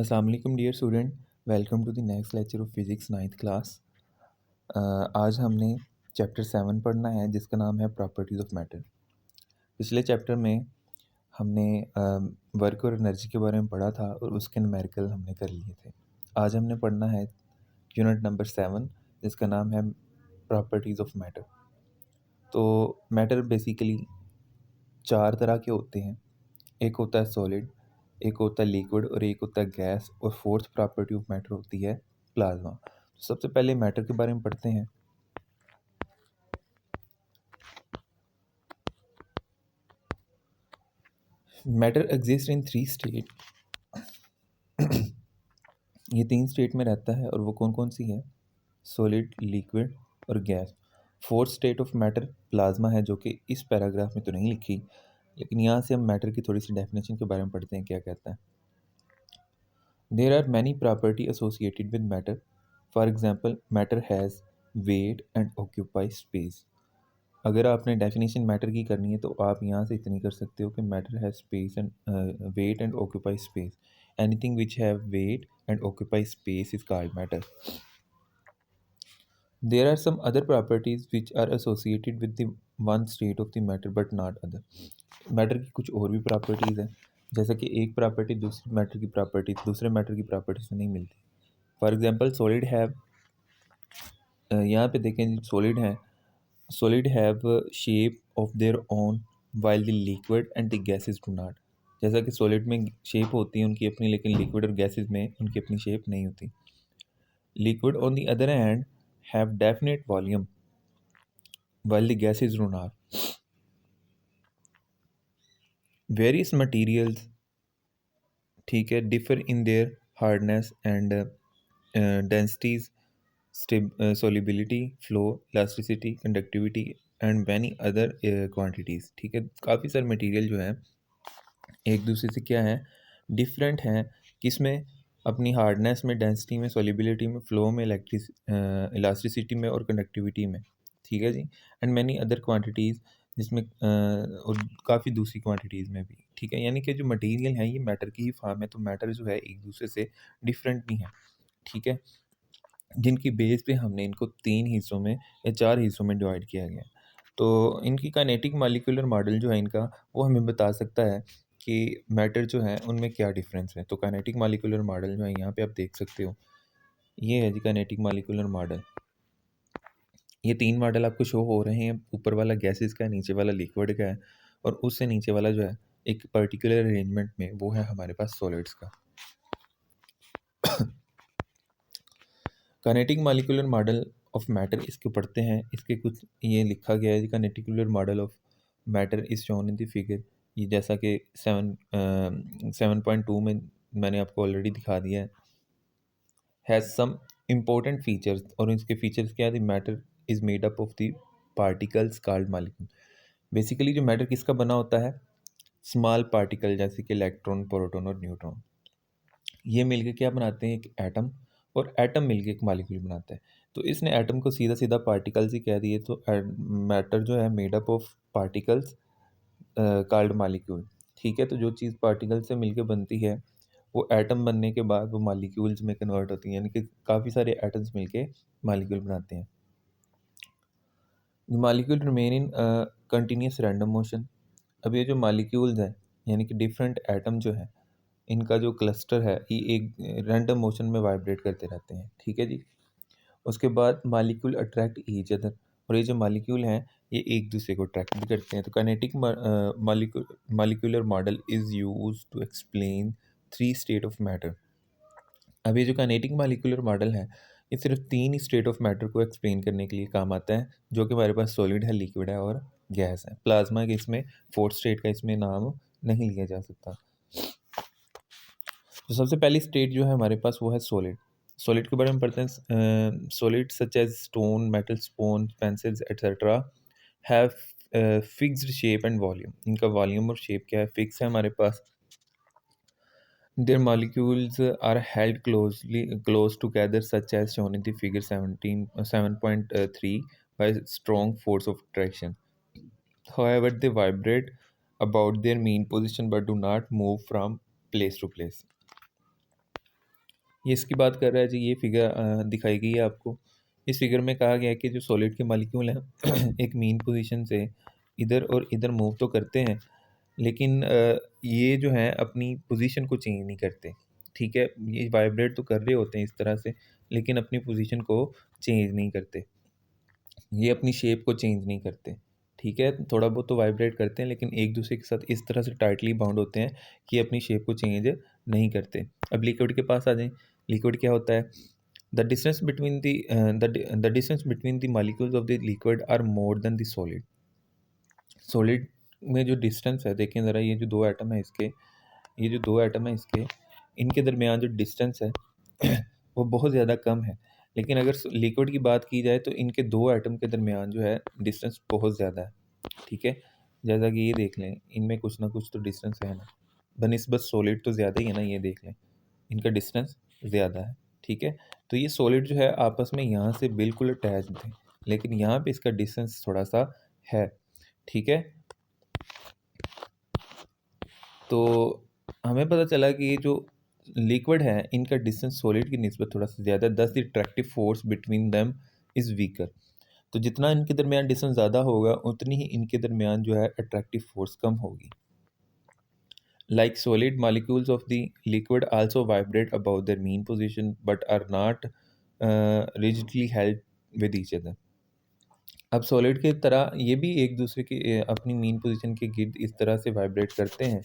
अस्सलाम वालेकुम dear student, welcome to the next lecture of physics ninth class. आज हमने चैप्टर 7 पढ़ना है जिसका नाम है प्रॉपर्टीज़ ऑफ मैटर। पिछले चैप्टर में हमने वर्क और एनर्जी के बारे में पढ़ा था और उसके न्यूमेरिकल हमने कर लिए थे। आज हमने पढ़ना है यूनिट नंबर 7 जिसका नाम है प्रॉपर्टीज़ ऑफ मैटर। तो मैटर बेसिकली चार तरह के होते हैं। एक होता है सॉलिड, एक होता है लिक्विड और एक होता है गैस, और फोर्थ प्रॉपर्टी ऑफ मैटर होती है प्लाज्मा। सबसे पहले मैटर के बारे में पढ़ते हैं। Matter exist in three state. ये तीन स्टेट में रहता है और वो कौन कौन सी है? सॉलिड, लिक्विड और gas. Fourth state of matter plasma है, जो कि इस पैराग्राफ में तो नहीं लिखी, लेकिन यहाँ से हम मैटर की थोड़ी सी डेफिनेशन के बारे में पढ़ते हैं क्या कहता है। There are many property associated with matter. For example, matter has weight and occupy space. अगर आपने डेफिनेशन मैटर की करनी है तो आप यहाँ से इतनी कर सकते हो कि matter has space and weight and occupy space. Anything which have weight and occupy space is called matter. There are some other properties which are associated with the one state of the matter but not other. Matter की कुछ और भी properties हैं, जैसे कि एक property दूसरे matter की प्रॉपर्टी से नहीं मिलती। फॉर एग्जाम्पल, सॉलिड हैव, यहाँ पे देखें सॉलिड है, solid have a shape of their own while the liquid and the gases do not। जैसा कि सॉलिड में शेप होती है उनकी अपनी, लेकिन लिक्विड और गैसेस में उनकी अपनी शेप नहीं होती। Liquid on the other hand have definite volume while the gases do not। Various materials, ठीक है, differ in their hardness and densities, solubility, flow, elasticity, conductivity and many other quantities. ठीक है, काफ़ी सारे मटेरियल जो हैं एक दूसरे से क्या है, डिफरेंट हैं। किसमें? अपनी हार्डनेस में, डेंसिटी में, सोलिबिलिटी में, फ्लो में, इलास्टिसिटी में और कंडक्टिविटी में। ठीक है जी। एंड मैनी अदर क्वांटिटीज़, जिसमें और काफ़ी दूसरी क्वांटिटीज़ में भी। ठीक है, यानी कि जो मटेरियल हैं ये मैटर की ही फॉर्म है, तो मैटर जो है एक दूसरे से डिफरेंट नहीं है। ठीक है, जिनकी बेस पे हमने इनको तीन हिस्सों में या चार हिस्सों में डिवाइड किया गया। तो इनकी काइनेटिक मॉलिक्यूलर मॉडल जो है इनका, वो हमें बता सकता है कि मैटर जो है उनमें क्या डिफरेंस है। तो काइनेटिक मॉलिक्यूलर मॉडल जो है यहाँ पे आप देख सकते हो, ये है जी काइनेटिक मॉलिक्यूलर मॉडल। ये तीन मॉडल आपको शो हो रहे हैं, ऊपर वाला गैसेस का है, नीचे वाला लिक्विड का है, और उससे नीचे वाला जो है एक पर्टिकुलर अरेंजमेंट में वो है हमारे पास सॉलिड्स का। Kinetic molecular model of matter इसके पढ़ते हैं। इसके कुछ ये लिखा गया है, kinetic molecular model of matter is shown in the figure. ये जैसा कि 7.2 में मैंने आपको ऑलरेडी दिखा दिया है। हैज़ सम इम्पोर्टेंट फीचर्स, और इसके फीचर्स क्या है? The matter is made up of the particles called molecule. Basically जो मैटर किसका बना होता है? स्मॉल पार्टिकल जैसे कि इलेक्ट्रॉन, प्रोटॉन और न्यूट्रॉन। ये मिलके क्या बनाते हैं? एक एटम, और एटम मिलके एक मॉलिक्यूल बनाता है। तो इसने एटम को सीधा सीधा पार्टिकल्स ही कह दिए। तो मैटर जो है made up of particles called molecule. ठीक है, तो जो चीज़ पार्टिकल से मिलके बनती है वो एटम बनने के बाद वो मॉलिक्यूल्स में कन्वर्ट होती है, यानी कि काफ़ी सारे एटम्स मिलके मॉलिक्यूल बनाते हैं। Molecule remain in continuous random motion. अब ये जो मॉलिक्यूल्स हैं, यानी कि डिफरेंट एटम जो है, इनका जो क्लस्टर है ये एक रैंडम मोशन में वाइब्रेट करते रहते हैं। ठीक है जी। उसके बाद मॉलिक्यूल अट्रैक्ट ईच अदर, और ये जो मॉलिक्यूल हैं ये एक दूसरे को अट्रैक्ट भी करते हैं। तो kinetic molecular model is use to explain three state of matter. अब ये जो काइनेटिक मॉलिक्यूलर मॉडल है ये सिर्फ तीन ही स्टेट ऑफ मैटर को एक्सप्लेन करने के लिए काम आता है, जो कि हमारे पास सॉलिड है, लिक्विड है और गैस है। प्लाज्मा के इसमें फोर्थ स्टेट का इसमें नाम नहीं लिया जा सकता। तो सबसे पहली स्टेट जो है हमारे पास वो है सॉलिड। सॉलिड के बारे में पढ़ते हैं। Solid such as stone, metal, spoon, pencils etcetera have fixed shape and volume. इनका वॉल्यूम और शेप क्या है? फिक्स है हमारे पास। Their molecules are held close together such as shown in the figure 7.3 by strong force of attraction. However, they vibrate about their mean position but do not move from place to place। ये इसकी बात कर रहा है जी। ये figure दिखाई गई है आपको। इस फिगर में कहा गया है कि जो सॉलिड के मॉलिक्यूल हैं एक मीन पोजीशन से इधर और इधर मूव तो करते हैं, लेकिन ये जो है अपनी पोजीशन को चेंज नहीं करते। ठीक है, ये वाइब्रेट तो कर रहे होते हैं इस तरह से, लेकिन अपनी पोजीशन को चेंज नहीं करते। ये अपनी शेप को चेंज नहीं करते। ठीक है, थोड़ा बहुत तो वाइब्रेट करते हैं, लेकिन एक दूसरे के साथ इस तरह से टाइटली बाउंड होते हैं कि अपनी शेप को चेंज नहीं करते। अब लिक्विड के पास आ जाएं। लिक्विड क्या होता है? The distance between the molecules of the liquid are more than the solid. Solid में जो डिस्टेंस है, देखें ज़रा, ये जो दो एटम है इसके, ये जो दो एटम है इसके, इनके दरमियान जो डिस्टेंस है वो बहुत ज़्यादा कम है। लेकिन अगर लिक्विड की बात की जाए तो इनके दो एटम के दरमियान जो है डिस्टेंस बहुत ज़्यादा है। ठीक है, जैसा कि ये देख लें, इनमें कुछ ना कुछ तो डिस्टेंस है ना, बनिस्बत सॉलिड तो ज़्यादा ही है ना। ये देख लें, इनका डिस्टेंस ज़्यादा है। ठीक है, तो ये सॉलिड जो है आपस में यहाँ से बिल्कुल अटैच्ड थे, लेकिन यहाँ पे इसका डिस्टेंस थोड़ा सा है। ठीक है, तो हमें पता चला कि ये जो लिक्विड है इनका डिस्टेंस सॉलिड की निस्बत थोड़ा सा ज़्यादा है, दस the attractive force between them is weaker. तो जितना इनके दरमियान डिस्टेंस ज़्यादा होगा उतनी ही इनके दरमियान जो है अट्रैक्टिव फोर्स कम होगी। Like solid molecules of the liquid also vibrate about their mean position but are not rigidly held with each other. अब सॉलिड की तरह ये भी एक दूसरे की अपनी मीन पोजीशन के गिर्द इस तरह से वाइब्रेट करते हैं।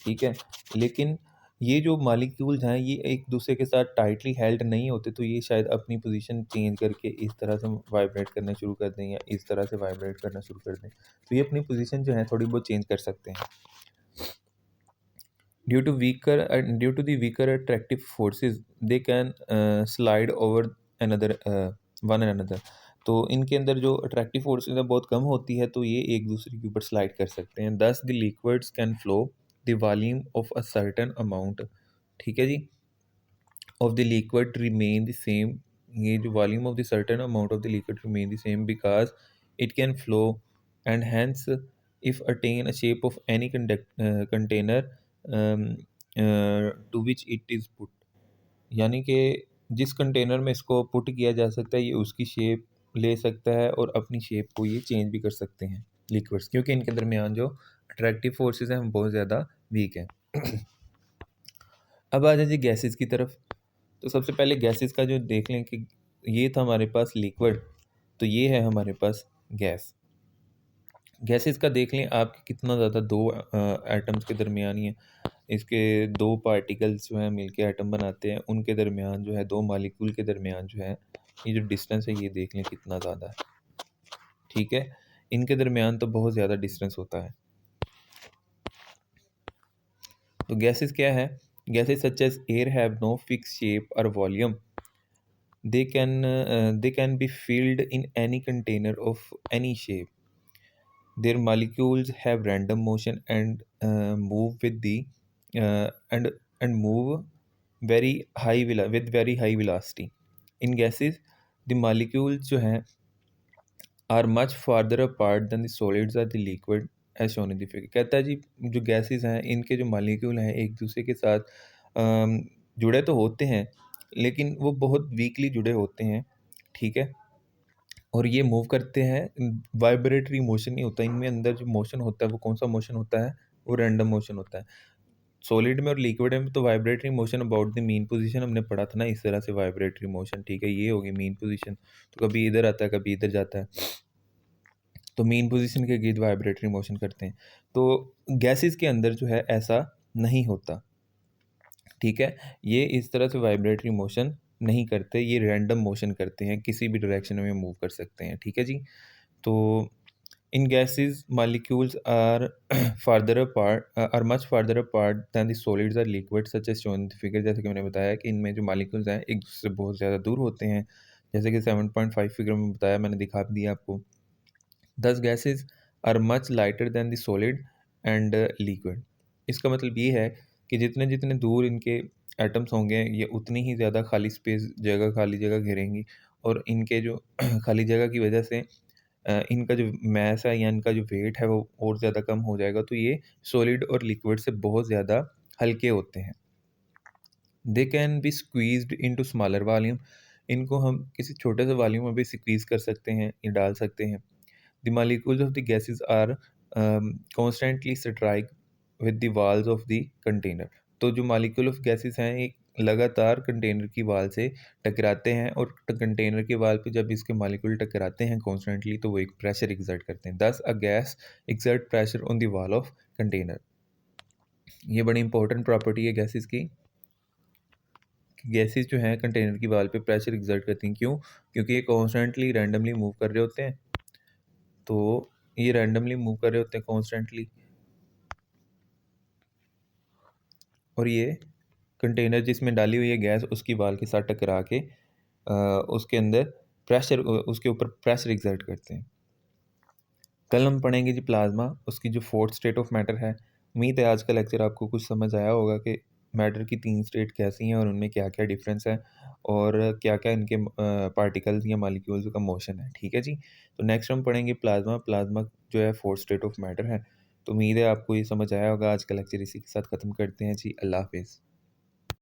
ठीक है, लेकिन ये जो मॉलिक्यूल्स हैं ये एक दूसरे के साथ टाइटली हेल्ड नहीं होते, तो ये शायद अपनी पोजीशन चेंज करके इस तरह से वाइब्रेट करना शुरू कर दें या इस तरह से वाइब्रेट करना शुरू कर दें। तो ये अपनी पोजीशन जो है थोड़ी बहुत चेंज कर सकते हैं। Due to the weaker attractive forces they can slide over another one another. तो इनके अंदर जो अट्रैक्टिव फोर्सेस है बहुत कम होती है, तो ये एक दूसरे के ऊपर स्लाइड कर सकते हैं। दस the liquids can flow the volume of a certain amount. ठीक है जी, of the liquid remain the same। ये जो volume of the certain amount of the liquid remain the same because it can flow, and hence if attain a shape of any container um, to which it is put। यानी कि जिस container में इसको put किया जा सकता है ये उसकी शेप ले सकता है और अपनी शेप को ये चेंज भी कर सकते हैं लिक्विड्स, क्योंकि इनके दरमियान जो अट्रैक्टिव फोर्सेस हैं वो बहुत ज़्यादा वीक हैं। अब आ जाइए गैसेस की तरफ। तो सबसे पहले गैसेस का जो देख लें कि ये था हमारे पास लिक्विड, तो ये है हमारे पास गैस। गैसेस का देख लें आप कि कितना ज़्यादा दो एटम्स के दरमियान ही है, इसके दो पार्टिकल्स जो हैं मिलके एटम बनाते हैं, उनके दरमियान जो है दो मॉलिक्यूल के दरमियान जो है ये जो डिस्टेंस है ये देख लें कितना ज़्यादा है। ठीक है, इनके दरमियान तो बहुत ज़्यादा डिस्टेंस होता है। तो गैसेस क्या है? Gases such as air have no fix shape और volume. They can be filled in any container of any shape. Their molecules have random motion and move with the and move with very high velocity. In gases, the molecules जो हैं are much farther apart than the solids or the liquid as shown in the figure। कहता है जी जो gases हैं इनके जो molecule हैं एक दूसरे के साथ जुड़े तो होते हैं, लेकिन वो बहुत वीकली जुड़े होते हैं। ठीक है, और ये मूव करते हैं, वाइब्रेटरी मोशन नहीं होता इनमें। अंदर जो मोशन होता है वो कौन सा मोशन होता है? वो रैंडम मोशन होता है। सॉलिड में और लिक्विड में तो vibratory motion about the mean position हमने पढ़ा था ना, इस तरह से वाइब्रेटरी मोशन। ठीक है, ये होगी मीन पोजीशन। तो कभी इधर आता है कभी इधर जाता है, तो मीन पोजीशन के गिर्द वाइब्रेटरी मोशन करते हैं। तो गैसेस के अंदर जो है ऐसा नहीं होता। ठीक है, ये इस तरह से वाइब्रेटरी मोशन नहीं करते, ये रैंडम मोशन करते हैं, किसी भी डायरेक्शन में मूव कर सकते हैं। ठीक है जी, तो in gases molecules are farther apart are much farther apart than the solids or liquid such as shown in the figure. जैसे कि मैंने बताया कि इनमें जो मॉलिक्यूल्स हैं एक दूसरे से बहुत ज़्यादा दूर होते हैं, जैसे कि 7.5 फिगर में बताया, मैंने दिखा भी दिया आपको। Thus gases are much lighter than the solid and liquid. इसका मतलब ये है कि जितने जितने दूर इनके एटम्स होंगे ये उतनी ही ज़्यादा खाली स्पेस खाली जगह घेरेंगी, और इनके जो खाली जगह की वजह से इनका जो मैस है या इनका जो वेट है वो और ज़्यादा कम हो जाएगा, तो ये सॉलिड और लिक्विड से बहुत ज़्यादा हल्के होते हैं। They can be squeezed into smaller volume, इनको हम किसी छोटे से वॉल्यूम में भी स्क्वीज़ कर सकते हैं या डाल सकते हैं। The molecules of the gases are constantly strike with the walls of the container. तो जो मॉलिक्यूल ऑफ गैसेस हैं एक लगातार कंटेनर की वाल से टकराते हैं, और कंटेनर के वाल पे जब इसके मॉलिक्यूल टकराते हैं कॉन्स्टेंटली तो वो एक प्रेशर एक्सर्ट करते हैं। दस a gas exert pressure on the wall of container. ये बड़ी इंपॉर्टेंट प्रॉपर्टी है गैसेस की। गैसेस जो हैं कंटेनर की वाल पे प्रेशर एक्सर्ट करती हैं। क्यों? क्योंकि ये कॉन्स्टेंटली रैंडमली मूव कर रहे होते हैं। तो ये रैंडमली मूव कर रहे होते हैं कॉन्स्टेंटली, और ये कंटेनर जिसमें डाली हुई है गैस उसकी वाल के साथ टकरा के उसके अंदर प्रेशर उसके ऊपर प्रेशर एक्सर्ट करते हैं। कल हम पढ़ेंगे जी प्लाज्मा, उसकी जो फोर्थ स्टेट ऑफ मैटर है। उम्मीद है आज का लेक्चर आपको कुछ समझ आया होगा कि मैटर की तीन स्टेट कैसी हैं और उनमें क्या क्या डिफरेंस है और क्या क्या इनके पार्टिकल्स या मॉलिक्यूल्स का मोशन है। ठीक है जी। तो नेक्स्ट हम पढ़ेंगे प्लाज्मा। प्लाज्मा जो है फोर्थ स्टेट ऑफ मैटर है। तो उम्मीद है आपको ये समझ आया होगा। आज का लेक्चर इसी के साथ ख़त्म करते हैं जी। अल्लाह हाफिज़।